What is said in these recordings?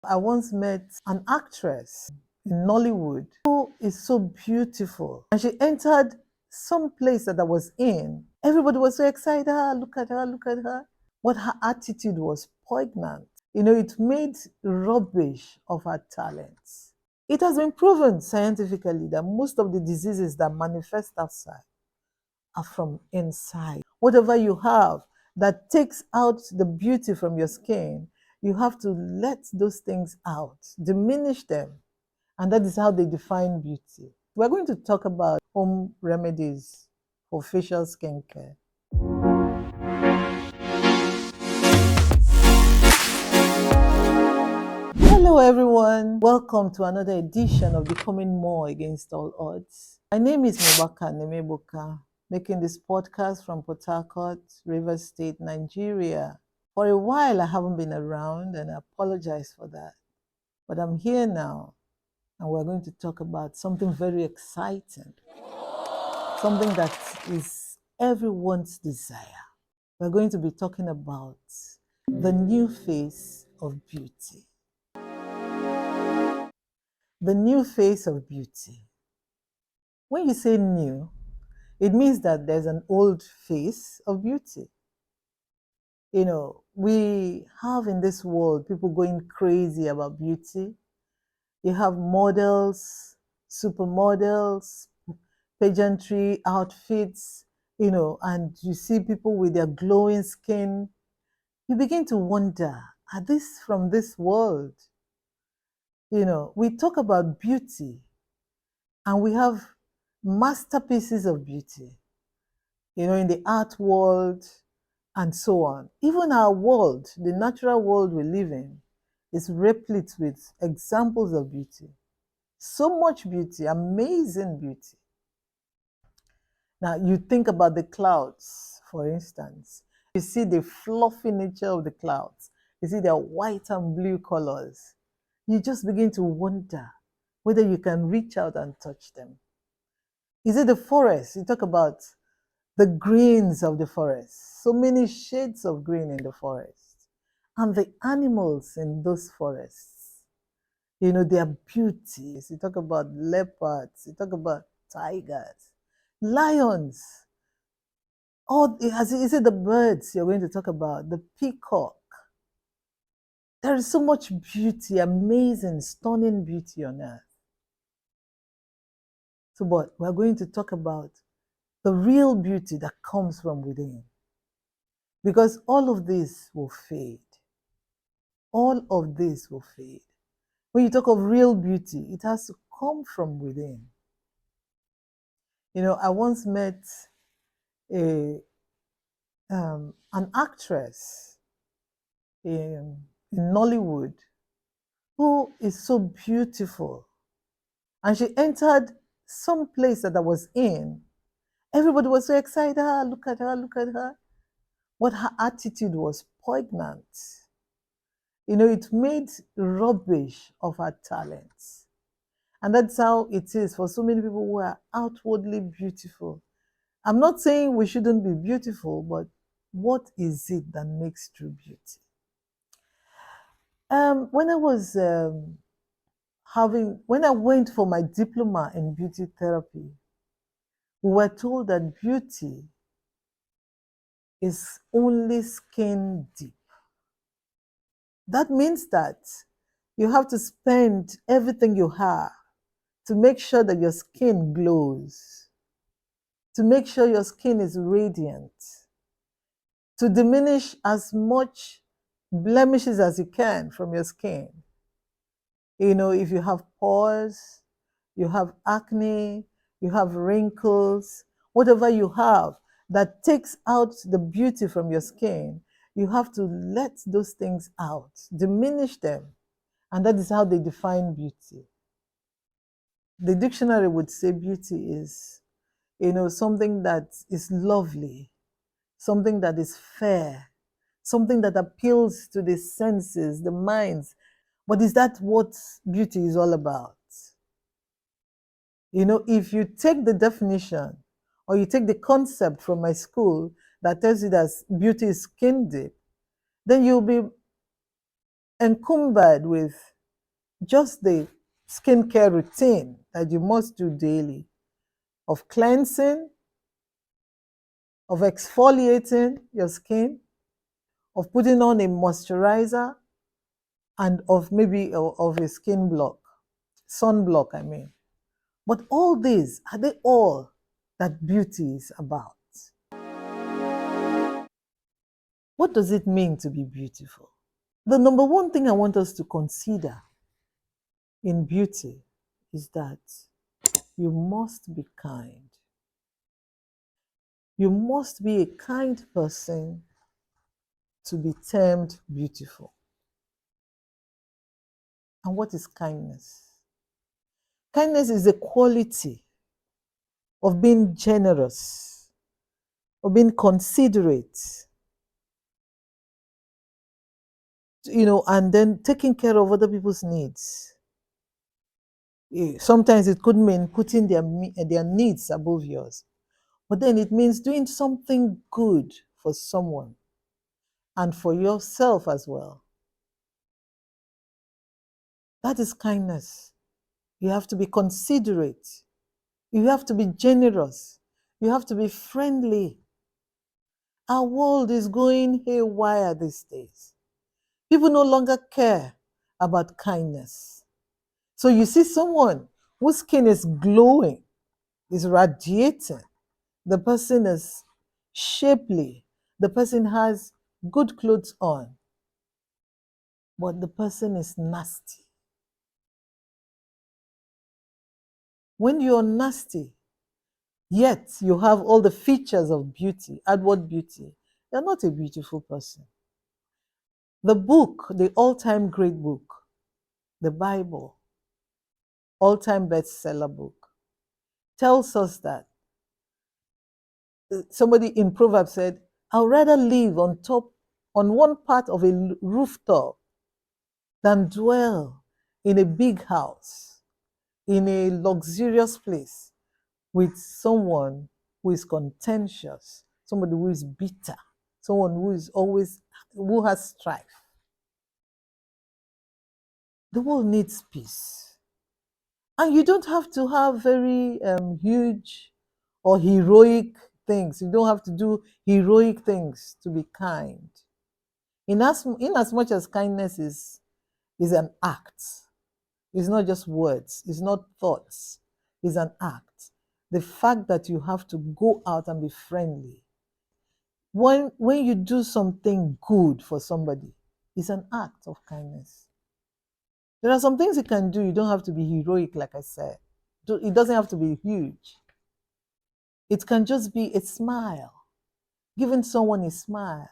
I once met an actress in Nollywood who is so beautiful. And she entered some place that I was in. Everybody was so excited. Ah, look at her, look at her. But her attitude was poignant. It made rubbish of her talents. It has been proven scientifically that most of the diseases that manifest outside are from inside. Whatever you have that takes out the beauty from your skin, you have to let those things out, diminish them. And that is how they define beauty. We're going to talk about home remedies for facial skincare. Hello, everyone. Welcome to another edition of Becoming More Against All Odds. My name is Miebaka Nemieboka, making this podcast from Port Harcourt, Rivers State, Nigeria. For a while, I haven't been around, and I apologize for that. But I'm here now, and we're going to talk about something very exciting, something that is everyone's desire. We're going to be talking about the new face of beauty. The new face of beauty. When you say new, it means that there's an old face of beauty. We have in this world people going crazy about beauty. You have models, supermodels, pageantry outfits, and you see people with their glowing skin. You begin to wonder, are these from this world? We talk about beauty and we have masterpieces of beauty, in the art world and so on. Even our world, the natural world we live in, is replete with examples of beauty. So much beauty, amazing beauty. Now, you think about the clouds, for instance. You see the fluffy nature of the clouds. You see their white and blue colors. You just begin to wonder whether you can reach out and touch them. Is it the forest? You talk about the greens of the forest. So many shades of green in the forest. And the animals in those forests, their beauties. You talk about leopards, you talk about tigers, lions. Is it the birds you're going to talk about? The peacock. There is so much beauty, amazing, stunning beauty on earth. But we're going to talk about the real beauty that comes from within. Because all of this will fade. All of this will fade. When you talk of real beauty, it has to come from within. I once met an actress in Nollywood who is so beautiful. And she entered some place that I was in. Everybody was so excited. Ah, look at her, look at her. But her attitude was poignant. It made rubbish of her talents. And that's how it is for so many people who are outwardly beautiful. I'm not saying we shouldn't be beautiful, but what is it that makes true beauty? When I was when I went for my diploma in beauty therapy, we were told that beauty is only skin deep. That means that you have to spend everything you have to make sure that your skin glows, to make sure your skin is radiant, to diminish as much blemishes as you can from your skin. If you have pores, you have acne, you have wrinkles, whatever you have that takes out the beauty from your skin, you have to let those things out, diminish them. And that is how they define beauty. The dictionary would say beauty is, something that is lovely, something that is fair, something that appeals to the senses, the minds. But is that what beauty is all about? If you take the definition or you take the concept from my school that tells you that beauty is skin deep, then you'll be encumbered with just the skincare routine that you must do daily of cleansing, of exfoliating your skin, of putting on a moisturizer, and of maybe of a skin block, sunblock, I mean. But all these, are they all that beauty is about? What does it mean to be beautiful? The number one thing I want us to consider in beauty is that you must be kind. You must be a kind person to be termed beautiful. And what is kindness? Kindness is the quality of being generous, of being considerate, and then taking care of other people's needs. Sometimes it could mean putting their needs above yours, but then it means doing something good for someone and for yourself as well. That is kindness. You have to be considerate. You have to be generous. You have to be friendly. Our world is going haywire these days. People no longer care about kindness. So you see someone whose skin is glowing, is radiating. The person is shapely. The person has good clothes on, but the person is nasty. When you're nasty, yet you have all the features of beauty, outward beauty, you're not a beautiful person. The book, the all-time great book, the Bible, all-time bestseller book, tells us that somebody in Proverbs said, I'd rather live on one part of a rooftop than dwell in a big house, in a luxurious place with someone who is contentious, somebody who is bitter, someone who has strife. The world needs peace. And you don't have to have very huge or heroic things. You don't have to do heroic things to be kind. In as much as kindness is an act, it's not just words, it's not thoughts, it's an act. The fact that you have to go out and be friendly. When you do something good for somebody, it's an act of kindness. There are some things you can do, you don't have to be heroic, like I said. It doesn't have to be huge. It can just be a smile, giving someone a smile.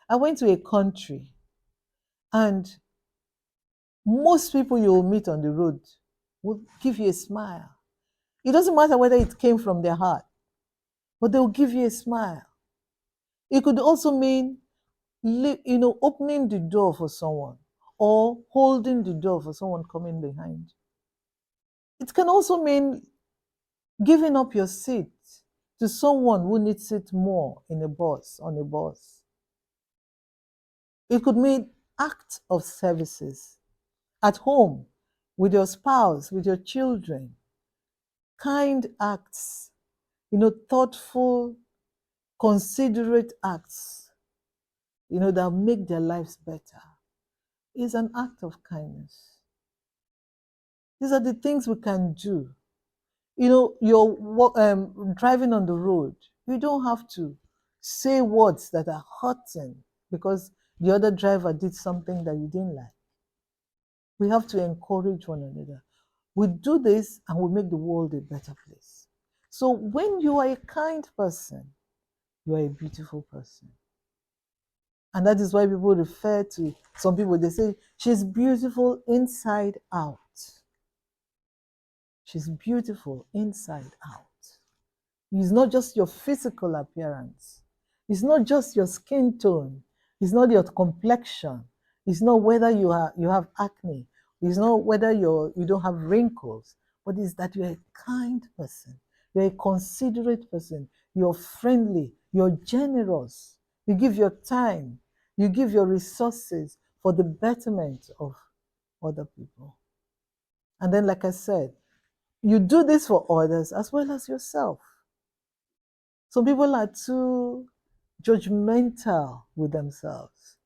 I went to a country, and most people you will meet on the road will give you a smile. It doesn't matter whether it came from their heart, but they will give you a smile. It could also mean, opening the door for someone or holding the door for someone coming behind. It can also mean giving up your seat to someone who needs it more on a bus. It could mean acts of services at home, with your spouse, with your children. Kind acts, thoughtful, considerate acts, that make their lives better, is an act of kindness. These are the things we can do. You're driving on the road. You don't have to say words that are hurting because the other driver did something that you didn't like. We have to encourage one another. We do this and we make the world a better place. So when you are a kind person, you are a beautiful person. And that is why people refer to some people, they say, she's beautiful inside out. She's beautiful inside out. It's not just your physical appearance. It's not just your skin tone. It's not your complexion. It's not whether you have acne. It's not whether you don't have wrinkles. But it's that you're a kind person. You're a considerate person. You're friendly. You're generous. You give your time. You give your resources for the betterment of other people. And then, like I said, you do this for others as well as yourself. Some people are too judgmental with themselves.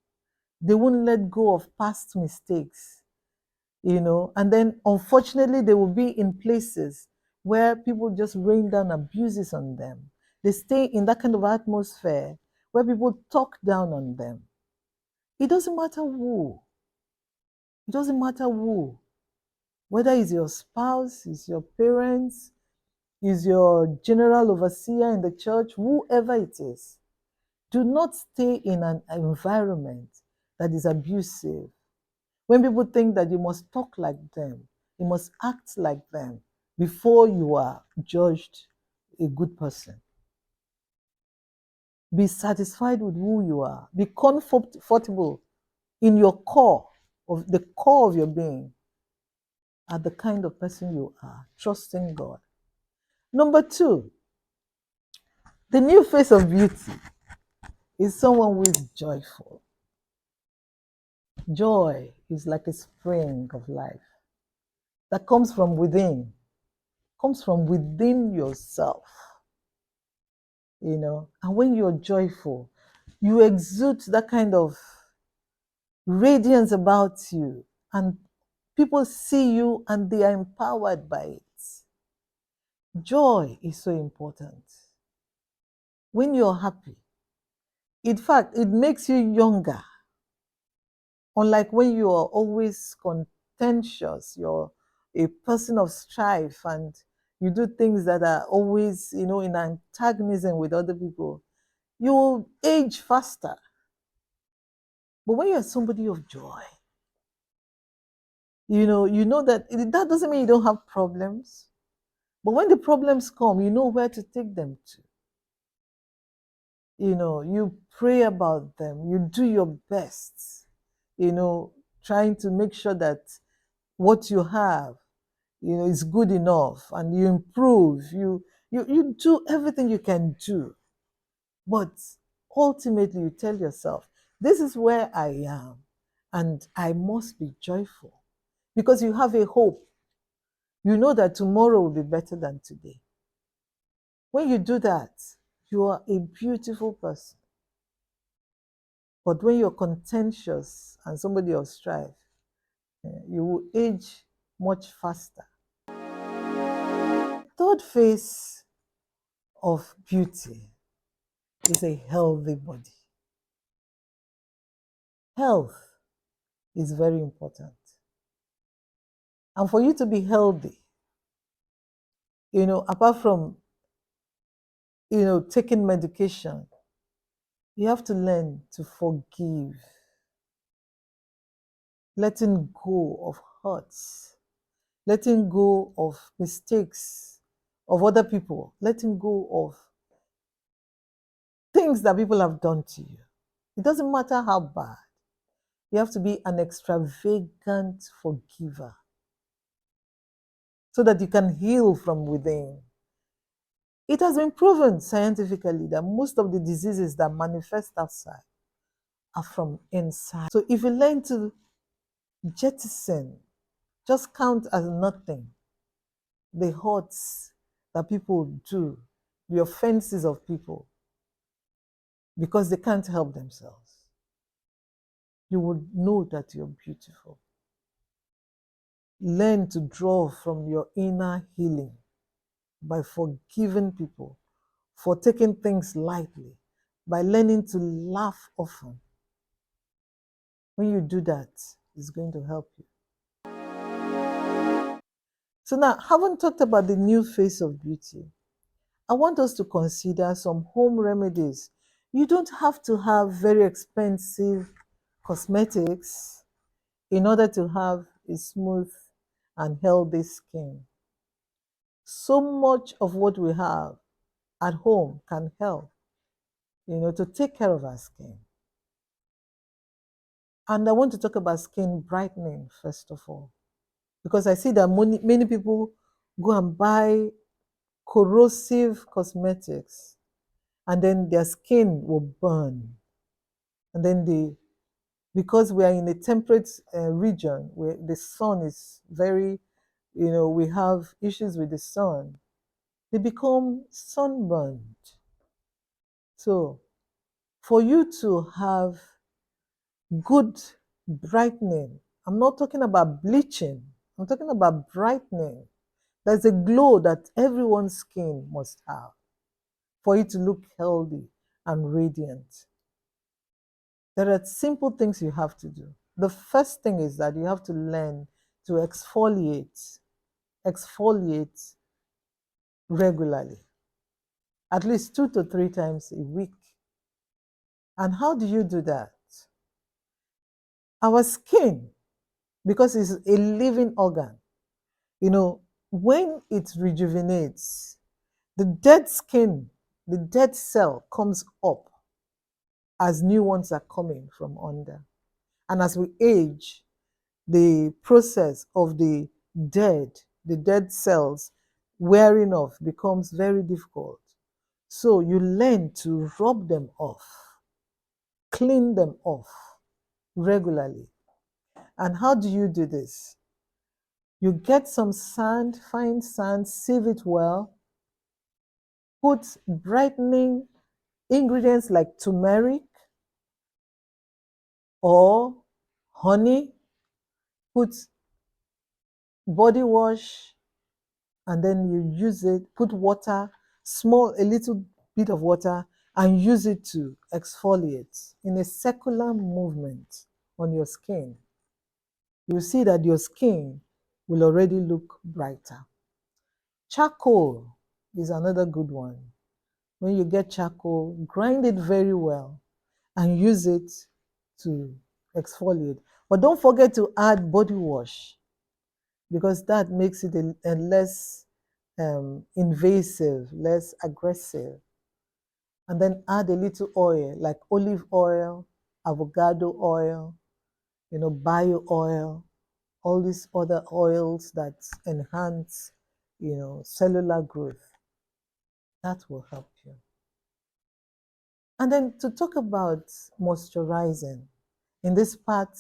They won't let go of past mistakes, and then unfortunately, they will be in places where people just rain down abuses on them. They stay in that kind of atmosphere where people talk down on them. It doesn't matter who, it doesn't matter who, whether it's your spouse, it's your parents, is your general overseer in the church, whoever it is. Do not stay in an environment that is abusive. When people think that you must talk like them, you must act like them before you are judged a good person. Be satisfied with who you are. Be comfortable in your core, of the core of your being, at the kind of person you are, trusting God. Number two, the new face of beauty is someone who is joyful. Joy is like a spring of life that comes from within yourself, And when you're joyful, you exude that kind of radiance about you, and people see you and they are empowered by it. Joy is so important. When you're happy, in fact, it makes you younger. Unlike when you are always contentious, you're a person of strife and you do things that are always, in antagonism with other people, you will age faster. But when you're somebody of joy, you know that doesn't mean you don't have problems. But when the problems come, you know where to take them to. You pray about them, you do your best, trying to make sure that what you have, is good enough, and you improve. You do everything you can do. But ultimately, you tell yourself, this is where I am, and I must be joyful because you have a hope. You know that tomorrow will be better than today. When you do that, you are a beautiful person. But when you're contentious and somebody of strife, you will age much faster. Third phase of beauty is a healthy body. Health is very important. And for you to be healthy, apart from, taking medication, you have to learn to forgive, letting go of hurts, letting go of mistakes of other people, letting go of things that people have done to you. It doesn't matter how bad. You have to be an extravagant forgiver so that you can heal from within. It has been proven scientifically that most of the diseases that manifest outside are from inside. So if you learn to jettison, just count as nothing, the hurts that people do, the offenses of people, because they can't help themselves, you would know that you're beautiful. Learn to draw from your inner healing by forgiving people, for taking things lightly, by learning to laugh often. When you do that, it's going to help you. So now, having talked about the new face of beauty, I want us to consider some home remedies. You don't have to have very expensive cosmetics in order to have a smooth and healthy skin. So much of what we have at home can help, to take care of our skin. And I want to talk about skin brightening first of all, because I see that many people go and buy corrosive cosmetics and then their skin will burn. And then because we are in a temperate region where the sun is very we have issues with the sun, they become sunburned. So, for you to have good brightening, I'm not talking about bleaching, I'm talking about brightening. There's a glow that everyone's skin must have for it to look healthy and radiant. There are simple things you have to do. The first thing is that you have to learn to exfoliate regularly, at least 2 to 3 times a week. And how do you do that? Our skin, because it's a living organ, when it rejuvenates, the dead skin, the dead cell comes up as new ones are coming from under. And as we age, the process of the dead cells wearing off becomes very difficult. So you learn to rub them off, clean them off regularly. And how do you do this? You get some sand, fine sand, sieve it well, put brightening ingredients like turmeric or honey, put body wash, and then you use it, put water, a little bit of water, and use it to exfoliate in a circular movement on your skin. You'll see that your skin will already look brighter. Charcoal is another good one. When you get charcoal, grind it very well and use it to exfoliate. But don't forget to add body wash because that makes it a less invasive, less aggressive. And then add a little oil like olive oil, avocado oil, bio oil, all these other oils that enhance, cellular growth. That will help you. And then to talk about moisturizing, in this part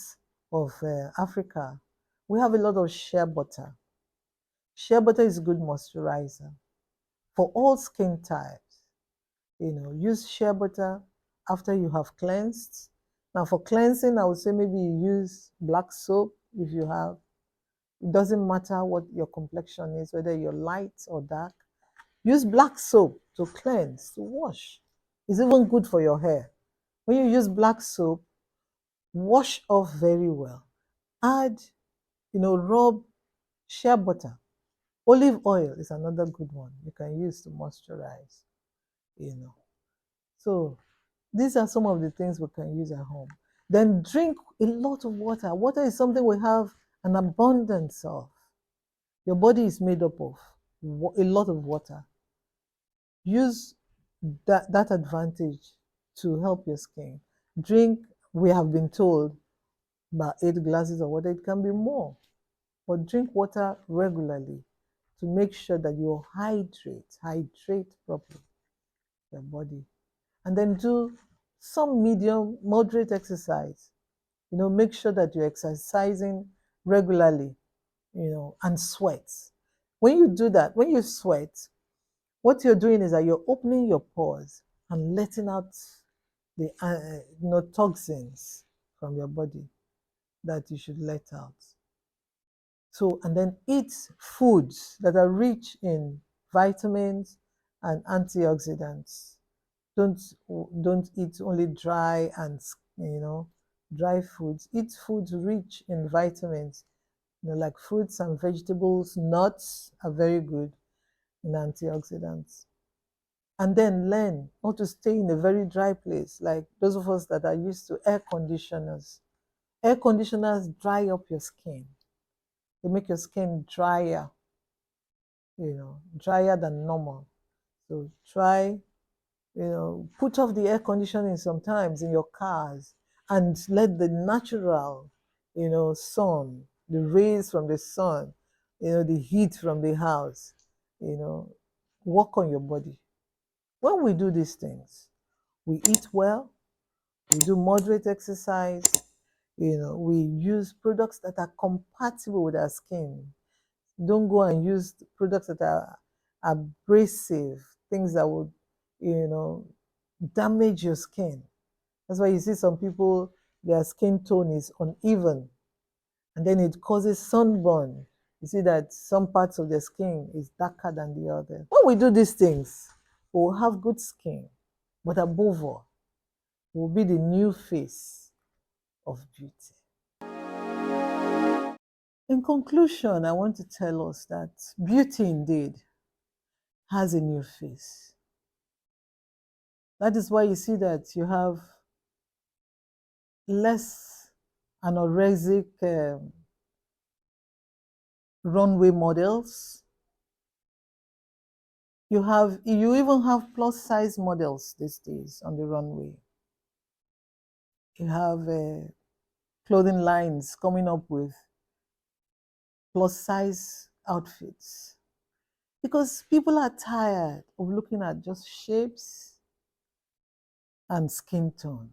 of Africa, we have a lot of shea butter. Shea butter is a good moisturizer for all skin types. Use shea butter after you have cleansed. Now, for cleansing, I would say maybe you use black soap if you have. It doesn't matter what your complexion is, whether you're light or dark. Use black soap to cleanse, to wash. It's even good for your hair. When you use black soap, wash off very well. Add, rub shea butter. Olive oil is another good one you can use to moisturize, So these are some of the things we can use at home. Then drink a lot of water. Water is something we have an abundance of. Your body is made up of a lot of water. Use that advantage to help your skin. Drink, we have been told, about 8 glasses of water. It can be more, but drink water regularly to make sure that you hydrate properly your body. And then do some medium, moderate exercise. Make sure that you're exercising regularly, and sweat. When you do that, when you sweat, what you're doing is that you're opening your pores and letting out the toxins from your body that you should let out. So, and then eat foods that are rich in vitamins and antioxidants. Don't don't eat only dry and dry foods. Eat foods rich in vitamins, like fruits and vegetables. Nuts are very good in antioxidants. And then learn not to stay in a very dry place, like those of us that are used to air conditioners. Air conditioners dry up your skin. They make your skin drier, drier than normal. So try, put off the air conditioning sometimes in your cars and let the natural, sun, the rays from the sun, the heat from the house, work on your body. When we do these things, we eat well, we do moderate exercise, we use products that are compatible with our skin. Don't go and use products that are abrasive, things that would, damage your skin. That's why you see some people, their skin tone is uneven, and then it causes sunburn. You see that some parts of the skin is darker than the other. When we do these things, we'll have good skin, but above all, we'll be the new face of beauty. In conclusion, I want to tell us that beauty indeed has a new face. That is why you see that you have less anorexic runway models. You even have plus size models these days on the runway. You have clothing lines coming up with plus size outfits because people are tired of looking at just shapes and skin tone.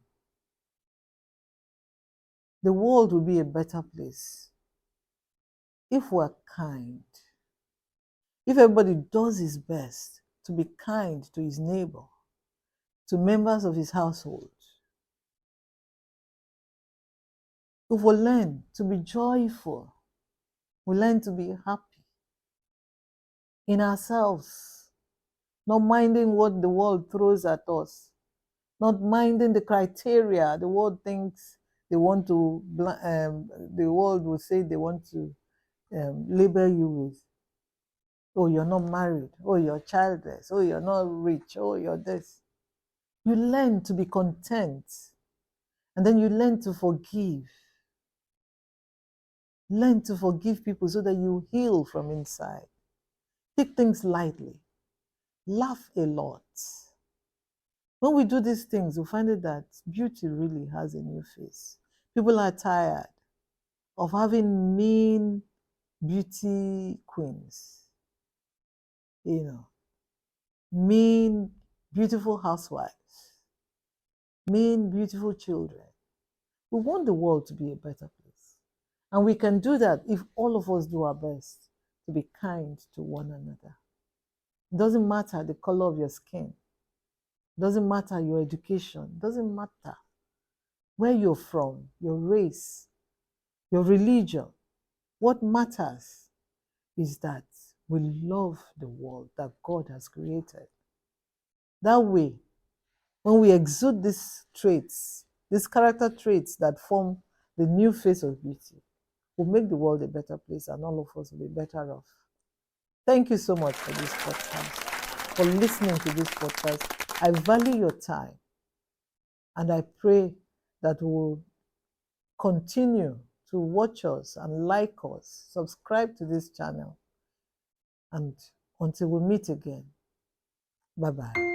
The world will be a better place if we're kind. If everybody does his best to be kind to his neighbor, to members of his household, if we learn to be joyful, we learn to be happy in ourselves, not minding what the world throws at us, not minding the criteria the world thinks they want to, the world will say they want to label you with. Oh, you're not married. Oh, you're childless. Oh, you're not rich. Oh, you're this. You learn to be content. And then you learn to forgive. Learn to forgive people so that you heal from inside. Take things lightly. Laugh a lot. When we do these things, we find it that beauty really has a new face. People are tired of having mean beauty queens, mean, beautiful housewives, mean, beautiful children. We want the world to be a better place. And we can do that if all of us do our best to be kind to one another. It doesn't matter the color of your skin. It doesn't matter your education. It doesn't matter where you're from, your race, your religion. What matters is that we love the world that God has created. That way, when we exude these traits, these character traits that form the new face of beauty, will make the world a better place and all of us will be better off. Thank you so much for this podcast, for listening to this podcast. I value your time and I pray that we'll continue to watch us and like us, subscribe to this channel, and until we meet again, bye-bye.